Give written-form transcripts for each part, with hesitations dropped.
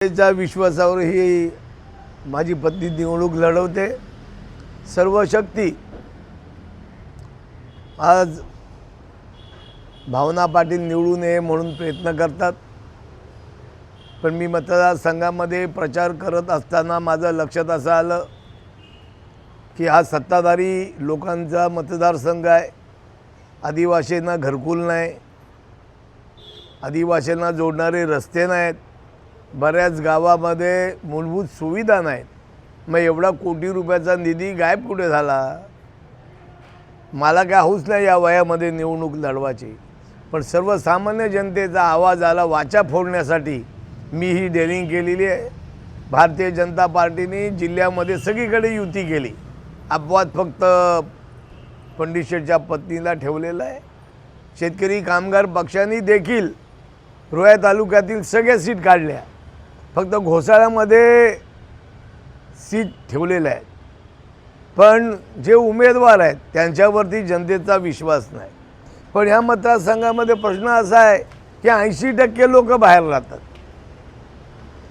त्याच्या विश्वासावर ही माझी पत्नी निवडणूक लढवते। सर्व शक्ती आज भावना पाटील निवडून ये म्हणून प्रयत्न करतात, पण मी मतदारसंघामध्ये प्रचार करत असताना माझं लक्षात असं आलं की हा सत्ताधारी लोकांचा मतदारसंघ आहे। आदिवासींना घरकुल नाही, आदिवासींना जोडणारे रस्ते नाहीत, बऱ्याच गावामध्ये मूलभूत सुविधा नाहीत। मग एवढा कोटी रुपयाचा निधी गायब कुठे झाला? मला काय हौस नाही या वयामध्ये निवडणूक लढवायची, पण सर्वसामान्य जनतेचा आवाज आला वाचा फोडण्यासाठी मी ही डेअरिंग केलेली आहे। भारतीय जनता पार्टीने जिल्ह्यामध्ये सगळीकडे युती केली, अपवाद फक्त पंडित शेठच्या पत्नीला ठेवलेला आहे। शेतकरी कामगार पक्षांनी देखील रोहा तालुक्यातील सगळ्या सीट काढल्या, फक्त घोसाळ्यामध्ये सीट ठेवलेल्या आहेत। पण जे उमेदवार आहेत त्यांच्यावरती जनतेचा विश्वास नाही। पण ह्या मतदारसंघामध्ये प्रश्न असा आहे की 80% लोक बाहेर राहतात।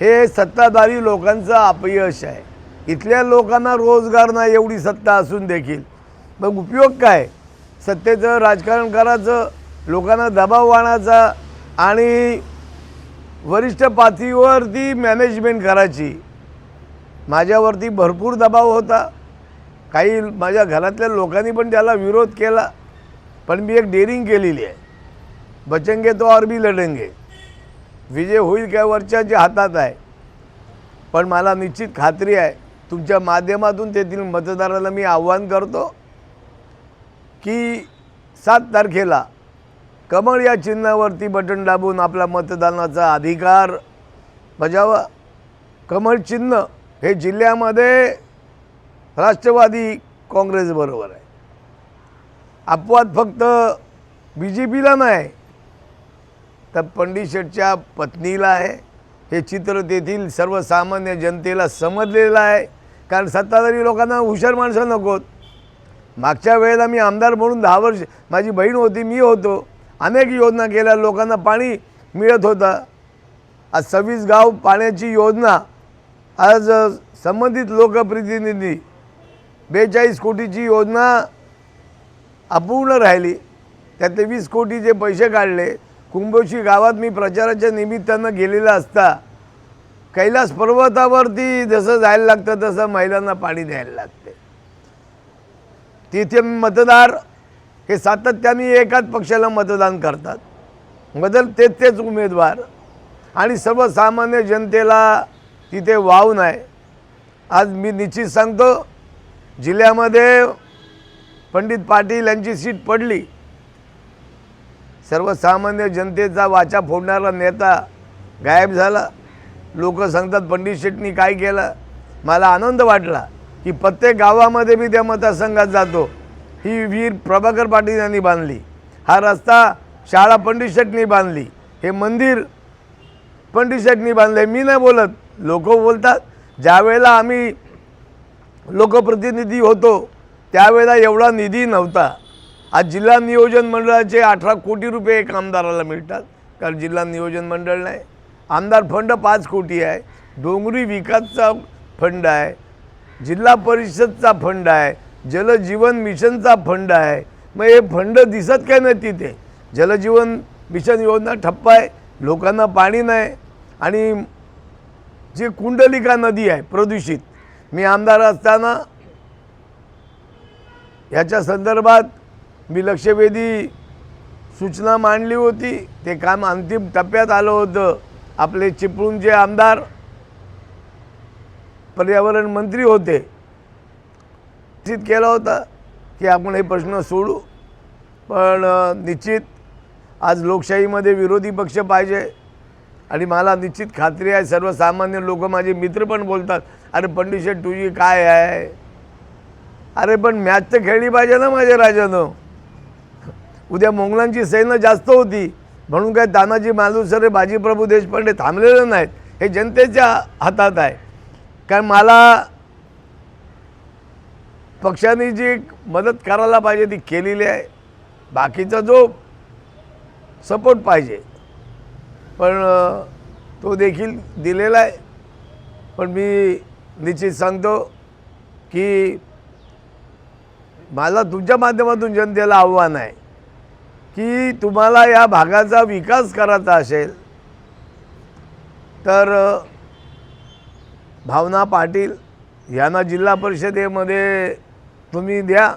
हे सत्ताधारी लोकांचं अपयश आहे। इथल्या लोकांना रोजगार नाही, एवढी सत्ता असून देखील मग उपयोग काय? सत्तेचं राजकारण करायचं, लोकांना दबाव आणायचा आणि वरिष्ठ पातळीवरती मॅनेजमेंट करायची। माझ्यावरती भरपूर दबाव होता, काही माझ्या घरातल्या लोकांनी पण त्याला विरोध केला, पण मी एक डेअरिंग केलेली आहे। बचेंगे तो और भी लढेंगे। विजय होईल काय वरच्याच्या हातात आहे, पण मला निश्चित खात्री आहे तुमच्या माध्यमातून तेथील मतदाराला मी आव्हान करतो की 7 तारखेला कमळ या चिन्हावरती बटन दाबून आपला मतदानाचा अधिकार बजावा। कमळ चिन्ह हे जिल्ह्यामध्ये राष्ट्रवादी काँग्रेस बरोबर आहे। अपवाद फक्त BJPला नाही तर पंडित शेठच्या पत्नीला आहे। हे चित्र तेथील सर्वसामान्य जनतेला समजलेलं आहे, कारण सत्ताधारी लोकांना हुशार माणसं नकोत। मागच्या वेळेला मी आमदार म्हणून 10 वर्ष, माझी बहीण होती, मी होतो, अनेक योजना केल्या, लोकांना पाणी मिळत होतं। आज 26 गाव पाण्याची योजना आज संबंधित लोकप्रतिनिधी 42 कोटीची योजना अपूर्ण राहिली, त्यातले 20 कोटीचे पैसे काढले। कुंभोशी गावात मी प्रचाराच्या निमित्तानं गेलेला असता कैलास पर्वतावरती जसं जायला लागतं तसं महिलांना पाणी द्यायला लागते। तिथे मतदार हे सातत्याने एकाच पक्षाला मतदान करतात, बदलते तेच उमेदवार, आणि सर्वसामान्य जनतेला तिथे वाव नाही। आज मी निश्चित सांगतो जिल्ह्यामध्ये पंडित पाटील यांची सीट पडली, सर्वसामान्य जनतेचा वाचा फोडणारा नेता गायब झाला। लोक सांगतात पंडित शेठनी काय केलं। मला आनंद वाटला की प्रत्येक गावामध्ये मी त्या मतदारसंघात जातो। ही विहीर प्रभाकर पाटील यांनी बांधली, हा रस्ता शाळा पंडित शेठनी बांधली, हे मंदिर पंडित शेठनी बांधले। मी नाही बोलत, लोक बोलतात। ज्यावेळेला आम्ही लोकप्रतिनिधी होतो त्यावेळेला एवढा निधी नव्हता। आज जिल्हा नियोजन मंडळाचे 18 कोटी रुपये एक आमदाराला मिळतात, कारण जिल्हा नियोजन मंडळ नाही। आमदार फंड 5 कोटी आहे, डोंगरी विकासचा फंड आहे, जिल्हा परिषदचा फंड आहे, जलजीवन मिशनचा फंड आहे। मग हे फंड दिसत काय नाही तिथे? जलजीवन मिशन योजना ठप्प आहे, लोकांना पाणी नाही, आणि जे कुंडलिका नदी आहे प्रदूषित, मी आमदार असताना याच्या संदर्भात मी लक्षवेधी सूचना मांडली होती। ते काम अंतिम टप्प्यात आलं होतं। आपले चिपळूणचे आमदार पर्यावरण मंत्री होते, निश्चित केला होता की आपण हे प्रश्न सोडू, पण निश्चित आज लोकशाहीमध्ये विरोधी पक्ष पाहिजे। आणि मला निश्चित खात्री आहे सर्वसामान्य लोक, माझे मित्र पण बोलतात, अरे पंडित शेठ तुझी काय आहे? अरे पण मॅच तर खेळली पाहिजे ना माझ्या राजानं। उद्या मोंगलांची सैन्य जास्त होती म्हणून काय तानाजी मालुसरे, बाजीप्रभू देशपांडे थांबलेले नाहीत। हे जनतेच्या हातात आहे, कारण मला पक्षाने जी मदत करायला पाहिजे ती केलेली आहे। बाकीचा जो सपोर्ट पाहिजे, पण तो देखील दिलेला आहे. पण मी निश्चित सांगतो की मला तुमच्या माध्यमातून जनतेला आव्हान आहे की तुम्हाला या भागाचा विकास करायचा असेल तर भावना पाटील यांना जिल्हा परिषदेमध्ये तुम्ही द्या,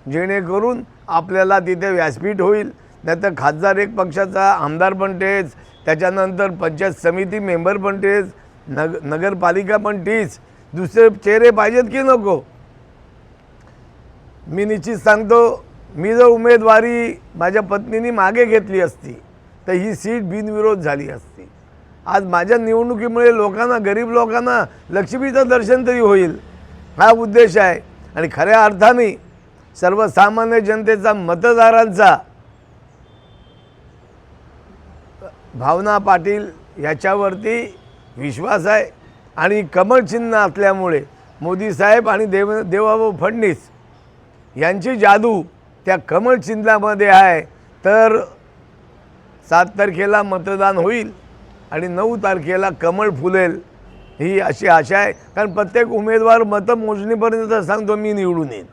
जेणेकरून आपल्याला तिथे व्यासपीठ होईल. नाहीतर खासदार एक पक्षाचा, आमदार पण तेच, त्याच्यानंतर पंचायत समिती मेंबर पण तेच, नगरपालिका पण तीच. दुसरे चेहरे पाहिजेत की नको? मी निश्चित सांगतो, मी जर उमेदवारी माझ्या पत्नीने मागे घेतली असती तर ही सीट बिनविरोध झाली असती. आज माझ्या निवडणुकीमुळे लोकांना, गरीब लोकांना लक्ष्मीचं दर्शन तरी होईल, हा उद्देश आहे. आणि खऱ्या अर्थाने सर्वसामान्य जनतेचा, मतदारांचा भावना पाटील याच्यावरती विश्वास आहे. आणि कमळ चिन्ह असल्यामुळे मोदी साहेब आणि देवेंद्र फडणवीस यांची जादू त्या कमळ चिन्हामध्ये आहे. तर 7 तारखेला मतदान होईल आणि 9 तारखेला कमळ फुलेल, ही अशी आशा आहे. कारण प्रत्येक उमेदवार मतमोजणीपर्यंत सांगतो मी निवडून येईन.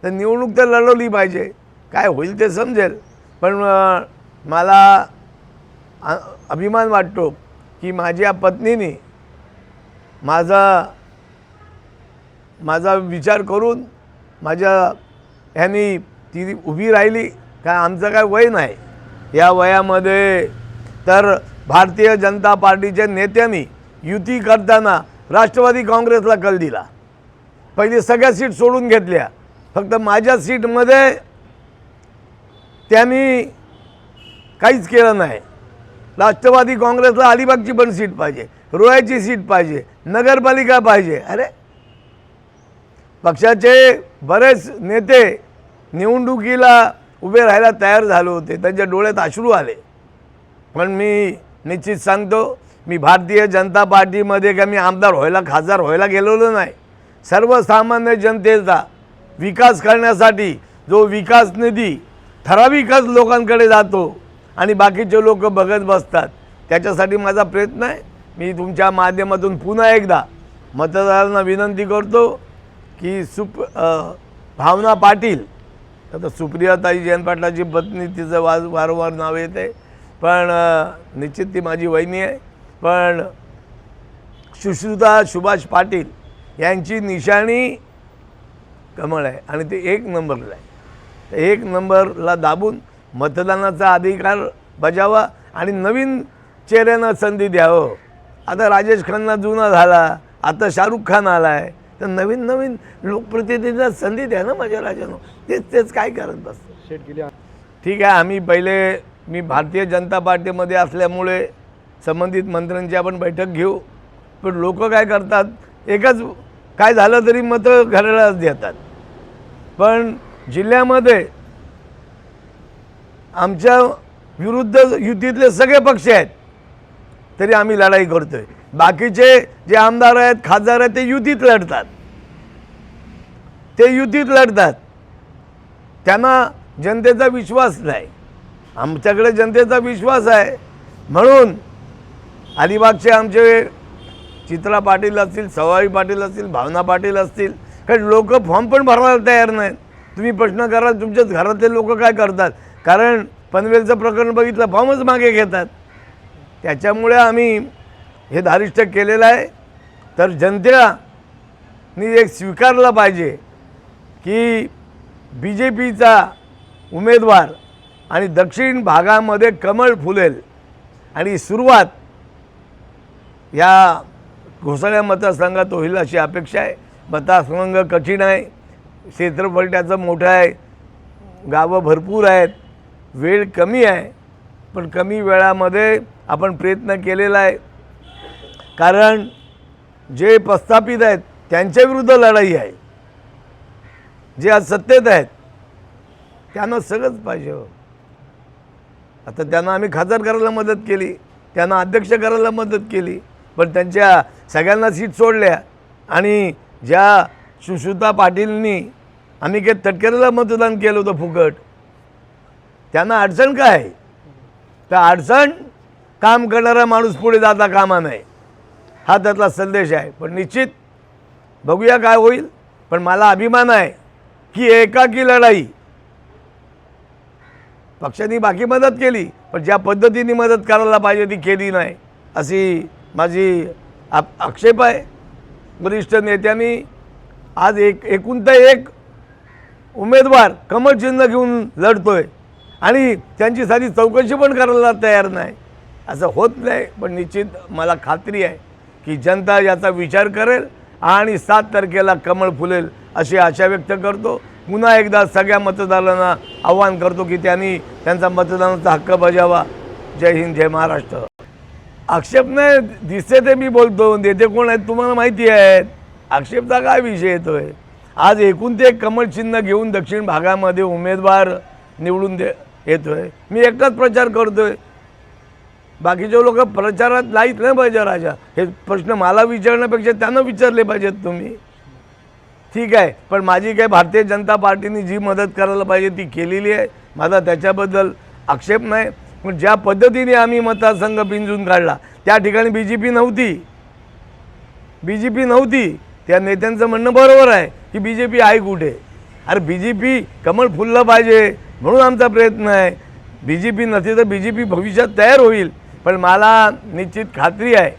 तर निवडणूक तर लढवली पाहिजे, काय होईल ते समजेल. पण मला अभिमान वाटतो की माझ्या पत्नीने माझा विचार करून माझ्या ह्यांनी ती उभी राहिली. काय आमचं काय वय नाही या वयामध्ये. तर भारतीय जनता पार्टीच्या नेत्यांनी युती करताना राष्ट्रवादी काँग्रेसला कल दिला. पहिले सगळ्या सीट सोडून घेतल्या, फक्त माझ्या सीटमध्ये त्यांनी काहीच केलं नाही. राष्ट्रवादी काँग्रेसला अलिबागची पण सीट पाहिजे, रोह्याची सीट पाहिजे, नगरपालिका पाहिजे. अरे पक्षाचे बरेच नेते निवडणुकीला उभे राहायला तयार झाले होते, त्यांच्या डोळ्यात अश्रू आले. पण मी निश्चित सांगतो, मी भारतीय जनता पार्टीमध्ये का मी आमदार व्हायला, खासदार व्हायला गेलेलो नाही. सर्वसामान्य जनतेचा विकास करण्यासाठी जो विकास निधी ठराविकच लोकांकडे जातो आणि बाकीचे लोक बघत बसतात, त्याच्यासाठी माझा प्रयत्न आहे. मी तुमच्या माध्यमातून पुन्हा एकदा मतदारांना विनंती करतो की भावना पाटील, आता सुप्रियाताई जयंत पाटलाची पत्नी, तिचं वारंवार नाव येते, पण निश्चित ती माझी वहिनी आहे. पण सुश्रुता सुभाष पाटील यांची निशाणी कमळ आहे आणि ते 1 नंबरला आहे. तर 1 नंबरला दाबून मतदानाचा अधिकार बजावा आणि नवीन चेहऱ्यांना संधी द्यावं. आता राजेश खन्ना जुना झाला, आता शाहरुख खान आला आहे, तर नवीन नवीन लोकप्रतिनिधींना संधी द्या ना माझ्या राजानं. तेच काय करत बसतं. ठीक आहे, मी भारतीय जनता पार्टीमध्ये असल्यामुळे संबंधित मंत्र्यांची आपण बैठक घेऊ. पण लोक काय करतात, एकच काय झालं तरी मतं घरालाच देतात. पण जिल्ह्यामध्ये आमच्या विरुद्ध युतीतले सगळे पक्ष आहेत, तरी आम्ही लढाई करतोय. बाकीचे जे आमदार आहेत, खासदार आहेत, ते युतीत लढतात. त्यांना जनतेचा विश्वास नाही, आमच्याकडे जनतेचा विश्वास आहे. म्हणून अलिबागचे आमचे चित्रा पाटील असतील, सवाई पाटील असतील, भावना पाटील असतील, कारण लोक फॉर्म पण भरायला तयार नाहीत. तुम्ही प्रश्न कराल तुमच्याच घरातले लोक काय करतात, कारण पनवेलचं प्रकरण बघितलं, फॉर्मच मागे घेतात. त्याच्यामुळे आम्ही हे धारिष्ट केलेलं आहे. तर जनतेने एक स्वीकारलं पाहिजे की BJPचा उमेदवार आणि दक्षिण भागामध्ये कमळ फुलेल. आणि सुरुवात या घोसाळ्या मतदारसंघात होईल अशी अपेक्षा आहे. मतदारसंघ कठीण आहे, क्षेत्रफळ त्याचं मोठं आहे, गावं भरपूर आहेत, वेळ कमी आहे. पण कमी वेळामध्ये आपण प्रयत्न केलेला आहे. कारण जे प्रस्थापित आहेत त्यांच्या विरुद्ध लढाई आहे. जे आज सत्तेत आहेत त्यांना सगळंच पाहिजे. आता त्यांना आम्ही खासदार करायला मदत केली, त्यांना अध्यक्ष करायला मदत केली, पण त्यांच्या सगळ्यांना सीट सोडल्या. आणि ज्या सुश्रुता पाटीलनी अनिकेत तटकरेला मतदान केलं होतं फुकट, त्यांना अडचण काय? तर अडचण काम करणारा माणूस पुढे जाता कामा नये, हा त्यातला संदेश आहे. पण निश्चित बघूया काय होईल. पण मला अभिमान आहे की एकाकी लढाई पक्षांनी बाकी मदत केली, पण ज्या पद्धतीने मदत करायला पाहिजे ती केली नाही, अशी माझी आक्षेप आहे. वरिष्ठ नेत्यांनी आज एकूण एक उमेदवार कमळ चिन्ह घेऊन लढतोय आणि त्यांची साधी चौकशी पण करायला तयार नाही. असं होत नाही. पण निश्चित मला खात्री आहे की जनता याचा विचार करेल आणि 7 तारखेला कमळ फुलेल अशी आशा व्यक्त करतो. पुन्हा एकदा सगळ्या मतदारांना आवाहन करतो की त्यांनी त्यांचा मतदानाचा हक्क बजावा. जय हिंद, जय महाराष्ट्र. आक्षेप नाही दिसते ते मी बोलतो. नेते कोण आहेत तुम्हाला माहिती आहे. आक्षेपचा काय विषय येतोय. आज एकूण एक कमळ चिन्ह घेऊन दक्षिण भागामध्ये उमेदवार निवडून येतोय. मी एकटाच प्रचार करतोय. बाकीचे लोक प्रचारात नाहीत नाही पाहिजे राजा. हे प्रश्न मला विचारण्यापेक्षा त्यांना विचारले पाहिजेत तुम्ही. ठीक आहे, पण माझी काय भारतीय जनता पार्टीने जी मदत करायला पाहिजे ती केलेली आहे. माझा त्याच्याबद्दल आक्षेप नाही. पण ज्या पद्धतीने आम्ही मतदारसंघ पिंजून काढला त्या ठिकाणी बीजेपी नव्हती. त्या नेत्यांचं म्हणणं बरोबर आहे की बीजेपी आहे कुठे. अरे बीजेपी कमळ फुललं पाहिजे म्हणून आमचा प्रयत्न आहे. बीजेपी नसली तर बीजेपी भविष्यात तयार होईल. पण मला निश्चित खात्री आहे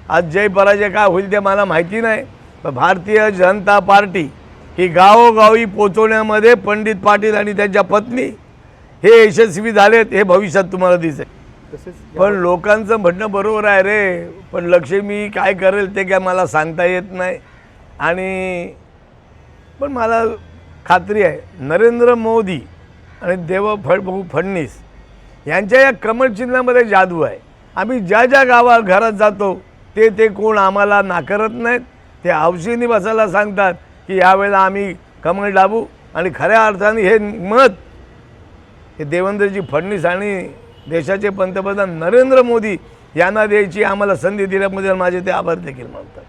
आज जय पराजय काय होईल ते मला माहिती नाही. पण भारतीय जनता पार्टी ही गावोगावी पोचवण्यामध्ये पंडित पाटील आणि त्यांच्या पत्नी हे यशस्वी झालेत हे भविष्यात तुम्हाला दिसेल. पण लोकांचं म्हणणं बरोबर आहे रे. पण लक्ष्मी काय करेल ते काय मला सांगता येत नाही. आणि पण मला खात्री आहे नरेंद्र मोदी आणि देवेंद्र फडणवीस यांच्या या कमळ चिन्हामध्ये जादू आहे. आम्ही ज्या ज्या घरात जातो ते कोण आम्हाला नाकारत नाहीत. ते हौशीने बसायला सांगतात की यावेळेला आम्ही कमळ दाबू. आणि खऱ्या अर्थाने हे मत हे देवेंद्रजी फडणवीस आणि देशाचे पंतप्रधान नरेंद्र मोदी यांना द्यायची आम्हाला संधी दिल्याबद्दल माझे ते आभार देखील मानतात.